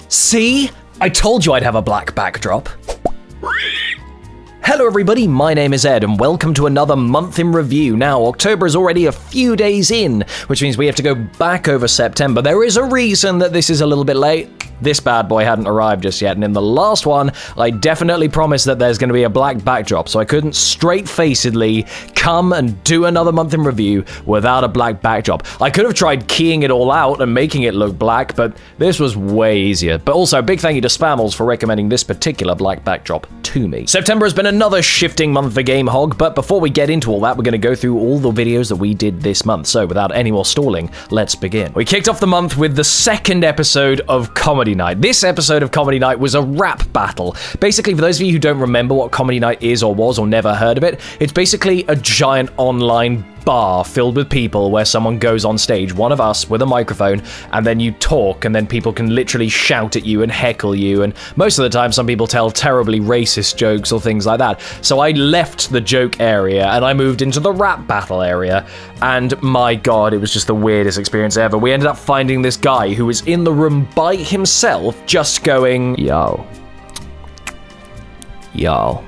See? I told you I'd have a black backdrop. Hello everybody, my name is Ed and welcome to another month in review. Now, October is already a few days in, which means we have to go back over September. There is a reason that this is a little bit late. This bad boy hadn't arrived just yet, and in the last one, I definitely promised that there's going to be a black backdrop, so I couldn't straight-facedly come and do another month in review without a black backdrop. I could have tried keying it all out and making it look black, but this was way easier. But also, big thank you to Spammels for recommending this particular black backdrop to me. September has been another shifting month for GameHog, but before we get into all that, we're going to go through all the videos that we did this month. So without any more stalling, let's begin. We kicked off the month with the second episode of Comedy Night. This episode of Comedy Night was a rap battle. Basically, for those of you who don't remember what Comedy Night is or was or never heard of it, it's basically a giant online bar filled with people where someone goes on stage, one of us with a microphone, and then you talk, and then people can literally shout at you and heckle you, and most of the time some people tell terribly racist jokes or things like that. So I left the joke area and I moved into the rap battle area, and my god, it was just the weirdest experience ever. We ended up finding this guy who was in the room by himself just going, yo, yo.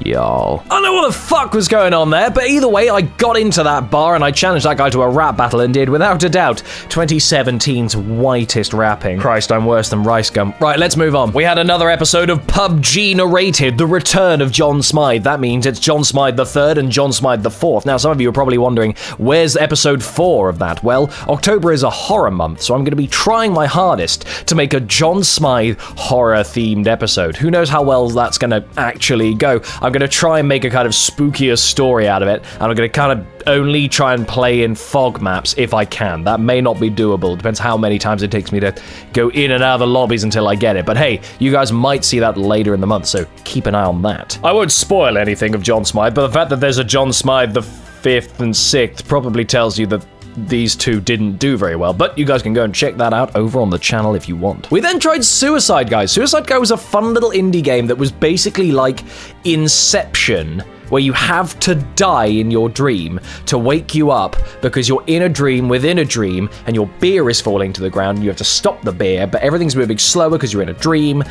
Yo. I don't know what the fuck was going on there, but either way, I got into that bar and I challenged that guy to a rap battle and did, without a doubt, 2017's whitest rapping. Christ, I'm worse than Rice Gum. Right, let's move on. We had another episode of PUBG Narrated, the return of John Smythe. That means it's John Smythe III and John Smythe IV. Now, some of you are probably wondering, where's episode 4 of that? Well, October is a horror month, so I'm going to be trying my hardest to make a John Smythe horror-themed episode. Who knows how well that's going to actually go. I'm going to try and make a kind of spookier story out of it, and I'm going to kind of only try and play in fog maps if I can. That may not be doable. Depends how many times it takes me to go in and out of the lobbies until I get it. But hey, you guys might see that later in the month, so keep an eye on that. I won't spoil anything of John Smythe, but the fact that there's a John Smythe the 5th and 6th probably tells you that these two didn't do very well, but you guys can go and check that out over on the channel if you want. We then tried Suicide Guy. Suicide Guy was a fun little indie game that was basically like Inception, where you have to die in your dream to wake you up because you're in a dream within a dream and your beer is falling to the ground and you have to stop the beer, but everything's moving slower because you're in a dream.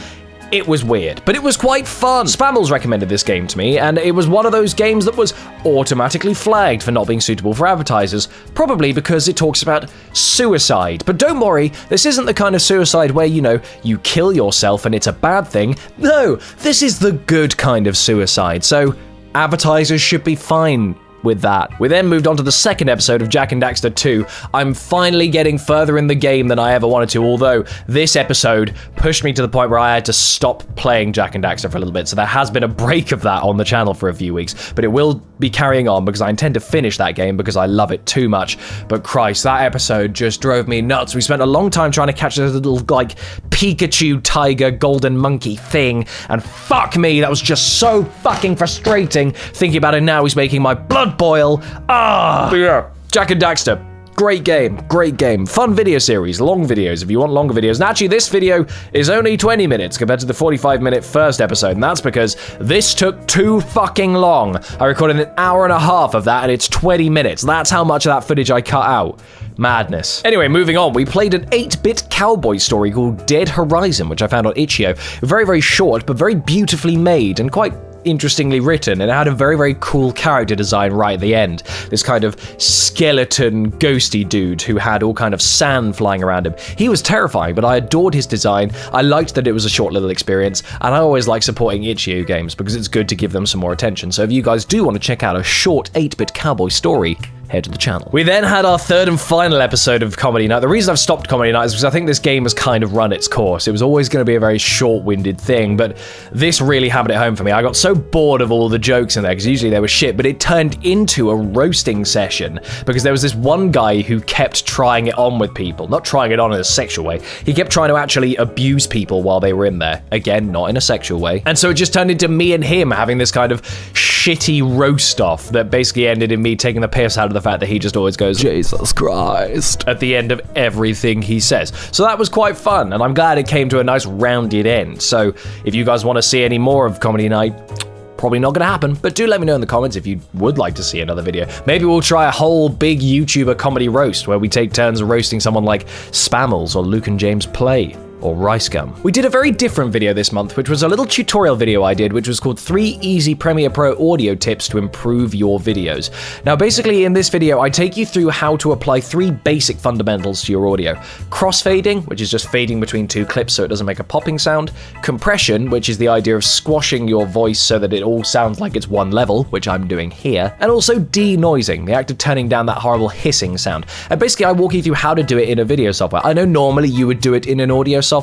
It was weird, but it was quite fun. Spammels recommended this game to me, and it was one of those games that was automatically flagged for not being suitable for advertisers, probably because it talks about suicide. But don't worry, this isn't the kind of suicide where, you know, you kill yourself and it's a bad thing. No, this is the good kind of suicide, so advertisers should be fine with that. We then moved on to the second episode of Jak and Daxter 2. I'm finally getting further in the game than I ever wanted to, although this episode pushed me to the point where I had to stop playing Jak and Daxter for a little bit, so there has been a break of that on the channel for a few weeks, but it will be carrying on because I intend to finish that game because I love it too much. But Christ, that episode just drove me nuts. We spent a long time trying to catch this little, like, Pikachu, tiger, golden monkey thing, and fuck me, that was just so fucking frustrating. Thinking about it now is making my blood boil. But yeah, Jak and Daxter. Great game, fun video series, long videos if you want longer videos. And actually this video is only 20 minutes compared to the 45-minute first episode, and that's because this took too fucking long. I recorded an hour and a half of that and it's 20 minutes. That's how much of that footage I cut out. Madness. Anyway, moving on, we played an 8-bit cowboy story called Dead Horizon, which I found on Itch.io. Very, very short, but very beautifully made and quite interestingly written, and it had a very, very cool character design right at the end. This kind of skeleton, ghosty dude who had all kind of sand flying around him. He was terrifying, but I adored his design. I liked that it was a short little experience, and I always like supporting Itch.io games because it's good to give them some more attention. So if you guys do want to check out a short 8-bit cowboy story, head to the channel. We then had our third and final episode of Comedy Night. The reason I've stopped Comedy Night is because I think this game has kind of run its course. It was always going to be a very short-winded thing, but this really hammered it home for me. I got so bored of all the jokes in there, because usually they were shit, but it turned into a roasting session, because there was this one guy who kept trying it on with people. Not trying it on in a sexual way. He kept trying to actually abuse people while they were in there. Again, not in a sexual way. And so it just turned into me and him having this kind of shitty roast-off that basically ended in me taking the piss out of the fact that he just always goes, Jesus Christ, at the end of everything he says. So that was quite fun, and I'm glad it came to a nice rounded end. So if you guys want to see any more of Comedy Night, Probably not gonna happen, but do let me know in the comments if you would like to see another video. Maybe we'll try a whole big YouTuber comedy roast where we take turns roasting someone like Spammels or Luke and James Play. Or Rice Gum. We did a very different video this month, which was a little tutorial video I did, which was called 3 Easy Premiere Pro Audio Tips to Improve Your Videos. Now, basically in this video, I take you through how to apply 3 basic fundamentals to your audio. Crossfading, which is just fading between 2 clips so it doesn't make a popping sound. Compression, which is the idea of squashing your voice so that it all sounds like it's one level, which I'm doing here. And also denoising, the act of turning down that horrible hissing sound. And basically I walk you through how to do it in a video software. I know normally you would do it in an audio software,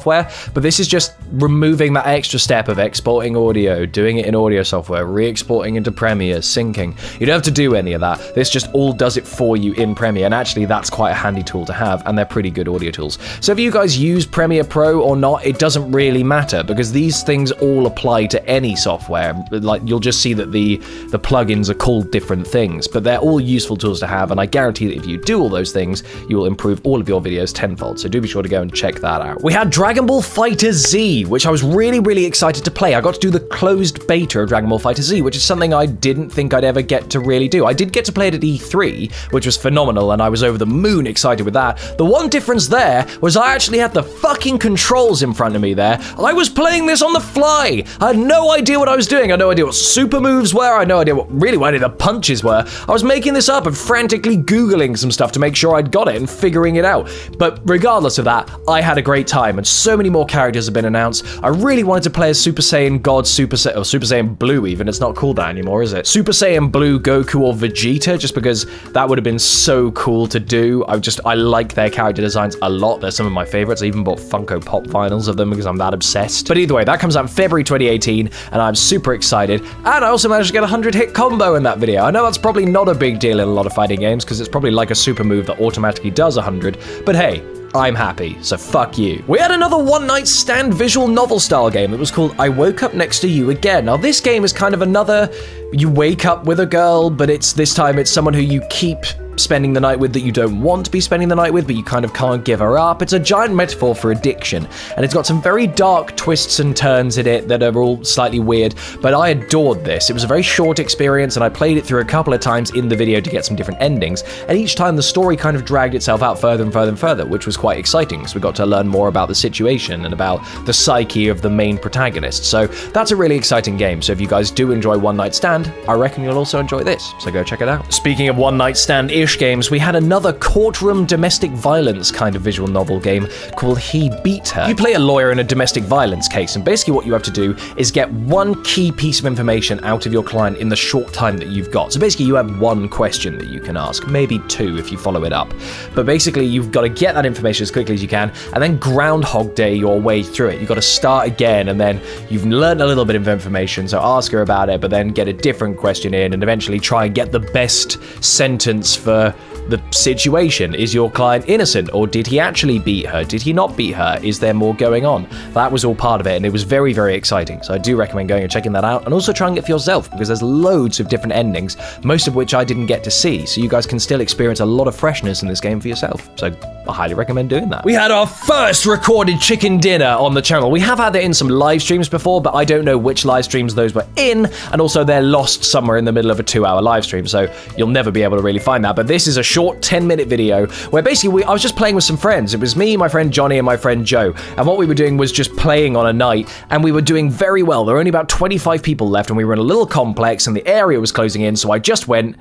but this is just removing that extra step of exporting audio, doing it in audio software, re-exporting into Premiere, syncing. You don't have to do any of that. This just all does it for you in Premiere, and actually that's quite a handy tool to have, and they're pretty good audio tools. So if you guys use Premiere Pro or not, it doesn't really matter, because these things all apply to any software. Like, you'll just see that the plugins are called different things, but they're all useful tools to have, and I guarantee that if you do all those things, you will improve all of your videos tenfold. So do be sure to go and check that out. We had Dragon Ball FighterZ, which I was really excited to play. I got to do the closed beta of Dragon Ball FighterZ, which is something I didn't think I'd ever get to really do. I did get to play it at E3, which was phenomenal, and I was over the moon excited with that. The one difference there was I actually had the fucking controls in front of me there. I was playing this on the fly. I had no idea what I was doing. I had no idea what super moves were. I had no idea what any of the punches were. I was making this up and frantically Googling some stuff to make sure I'd got it and figuring it out. But regardless of that, I had a great time, and so many more characters have been announced. I really wanted to play as Super Saiyan God, Super Saiyan Blue even. It's not called that anymore, is it? Super Saiyan Blue, Goku, or Vegeta, just because that would have been so cool to do. I like their character designs a lot. They're some of my favorites. I even bought Funko Pop vinyls of them because I'm that obsessed. But either way, that comes out in February 2018, and I'm super excited. And I also managed to get a 100-hit combo in that video. I know that's probably not a big deal in a lot of fighting games because it's probably like a super move that automatically does 100, but hey, I'm happy, so fuck you. We had another one-night stand visual novel style game that was called I Woke Up Next to You Again. Now this game is kind of another, you wake up with a girl, but this time it's someone who you keep spending the night with that you don't want to be spending the night with, but you kind of can't give her up. It's a giant metaphor for addiction, and it's got some very dark twists and turns in it that are all slightly weird, but I adored this. It was a very short experience, and I played it through a couple of times in the video to get some different endings, and each time the story kind of dragged itself out further and further and further, which was quite exciting, because we got to learn more about the situation and about the psyche of the main protagonist. So that's a really exciting game. So if you guys do enjoy One Night Stand, I reckon you'll also enjoy this, so go check it out. Speaking of One Night Stand-ish games, we had another courtroom domestic violence kind of visual novel game called He Beat Her. You play a lawyer in a domestic violence case, and basically what you have to do is get one key piece of information out of your client in the short time that you've got. So basically you have one question that you can ask, maybe 2 if you follow it up. But basically you've got to get that information as quickly as you can, and then Groundhog Day your way through it. You've got to start again, and then you've learned a little bit of information, so ask her about it, but then get a different question in, and eventually try and get the best sentence for the situation. Is your client innocent, or did he actually beat her? Did he not beat her? Is there more going on? That was all part of it, and it was very exciting. So I do recommend going and checking that out, and also trying it for yourself, because there's loads of different endings, most of which I didn't get to see, so you guys can still experience a lot of freshness in this game for yourself. So I highly recommend doing that. We had our first recorded chicken dinner on the channel. We have had it in some live streams before, but I don't know which live streams those were in, and also they're lost somewhere in the middle of a 2-hour live stream, so you'll never be able to really find that. But this is a short 10-minute video where basically I was just playing with some friends. It was me, my friend Johnny, and my friend Joe, and what we were doing was just playing on a night, and we were doing very well. There were only about 25 people left, and we were in a little complex, and the area was closing in, so I just went,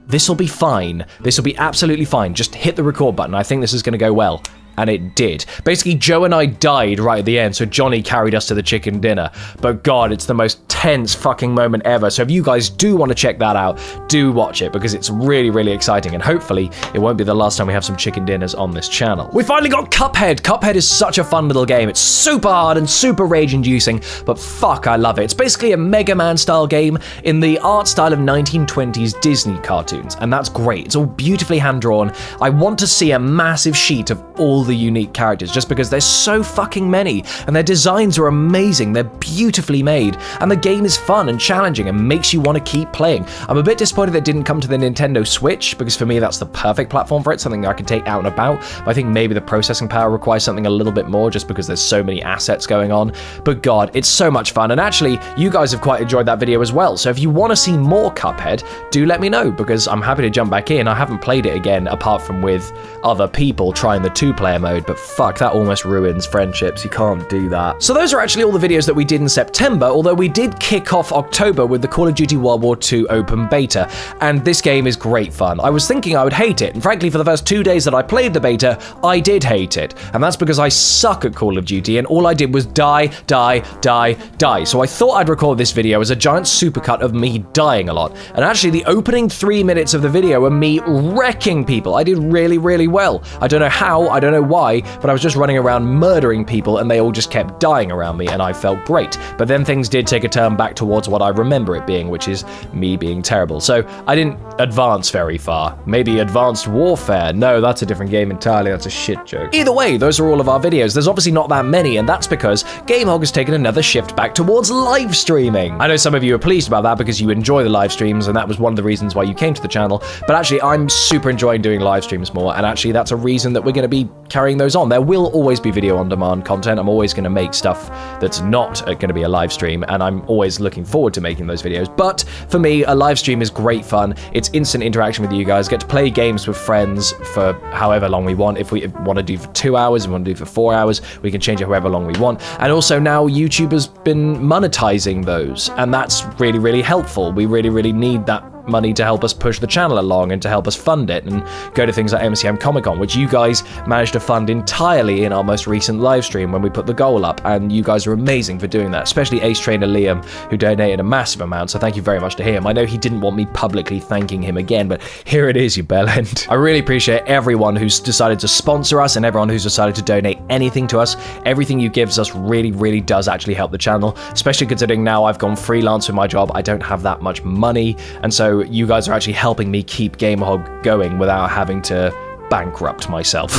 this'll be fine. This'll be absolutely fine. Just hit the record button. I think this is going to go well. And it did. Basically, Joe and I died right at the end, so Johnny carried us to the chicken dinner. But God, it's the most tense fucking moment ever. So if you guys do want to check that out, do watch it, because it's really exciting, and hopefully it won't be the last time we have some chicken dinners on this channel. We finally got Cuphead. Cuphead is such a fun little game. It's super hard and super rage-inducing, but fuck, I love it. It's basically a Mega Man style game in the art style of 1920s Disney cartoons, and that's great. It's all beautifully hand-drawn. I want to see a massive sheet of all the unique characters just because there's so fucking many, and their designs are amazing, they're beautifully made, and the game is fun and challenging and makes you want to keep playing. I'm a bit disappointed that it didn't come to the Nintendo Switch, because for me that's the perfect platform for it, something that I can take out and about, but I think maybe the processing power requires something a little bit more just because there's so many assets going on. But god, it's so much fun, and actually you guys have quite enjoyed that video as well, so if you want to see more Cuphead, do let me know, because I'm happy to jump back in. I haven't played it again apart from with other people trying the 2-player mode, but fuck, that almost ruins friendships. You can't do that. So those are actually all the videos that we did in September, although we did kick off October with the Call of Duty World War II open beta, and this game is great fun. I was thinking I would hate it, and frankly for the first 2 days that I played the beta, I did hate it, and that's because I suck at Call of Duty and all I did was die. So I thought I'd record this video as a giant supercut of me dying a lot, and actually the opening 3 minutes of the video were me wrecking people. I did really, really well. I don't know how, I don't know why, but I was just running around murdering people and they all just kept dying around me and I felt great. But then things did take a turn back towards what I remember it being, which is me being terrible. So I didn't advance very far. Maybe Advanced Warfare. No, that's a different game entirely. That's a shit joke. Either way, those are all of our videos. There's obviously not that many, and that's because Gamehog has taken another shift back towards live streaming. I know some of you are pleased about that because you enjoy the live streams, and that was one of the reasons why you came to the channel, but actually I'm super enjoying doing live streams more, and actually that's a reason that we're going to be carrying those on. There will always be video on demand content. I'm always going to make stuff that's not going to be a live stream, and I'm always looking forward to making those videos. But for me, a live stream is great fun. It's instant interaction with you guys. Get to play games with friends for however long we want. If we want to do for 2 hours, if we want to do for 4 hours, we can change it however long we want. And also now YouTube has been monetizing those, and that's really, really helpful. We really, really need that money to help us push the channel along and to help us fund it and go to things like MCM Comic Con, which you guys managed to fund entirely in our most recent live stream when we put the goal up, and you guys are amazing for doing that, especially Ace Trainer Liam, who donated a massive amount, so thank you very much to him. I know he didn't want me publicly thanking him again, but here it is, you bellend. I really appreciate everyone who's decided to sponsor us and everyone who's decided to donate anything to us. Everything you give us really, really does actually help the channel, especially considering now I've gone freelance with my job. I don't have that much money, and so you guys are actually helping me keep Gamehog going without having to bankrupt myself,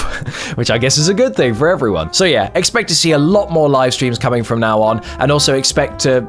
which I guess is a good thing for everyone. So yeah, expect to see a lot more live streams coming from now on, and also expect to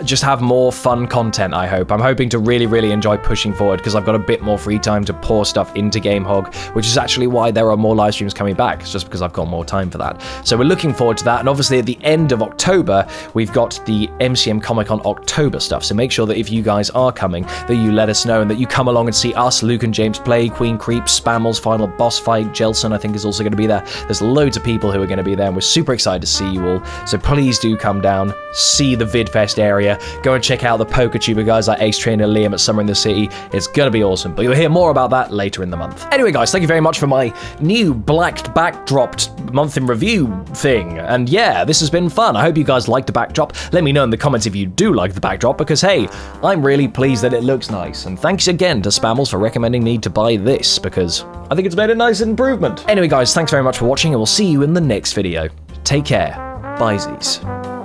just have more fun content, I hope. I'm hoping to really, really enjoy pushing forward because I've got a bit more free time to pour stuff into Gamehog, which is actually why there are more live streams coming back. It's just because I've got more time for that. So we're looking forward to that, and obviously at the end of October, we've got the MCM Comic Con October stuff, so make sure that if you guys are coming, that you let us know and that you come along and see us, Luke and James play, Queen Creep, Spammel's final boss fight, Jelson I think is also going to be there. There's loads of people who are going to be there, and we're super excited to see you all, so please do come down, see the VidFest area, go and check out the PokeTuber guys like Ace Trainer Liam at Summer in the City. It's gonna be awesome, but you'll hear more about that later in the month. Anyway guys, thank you very much for my new blacked backdropped month in review thing, and yeah, this has been fun. I hope you guys liked the backdrop. Let me know in the comments if you do like the backdrop, because hey, I'm really pleased that it looks nice, and thanks again to Spammels for recommending me to buy this, because I think it's made a nice improvement. Anyway guys, thanks very much for watching, and we'll see you in the next video. Take care. Bye-sies.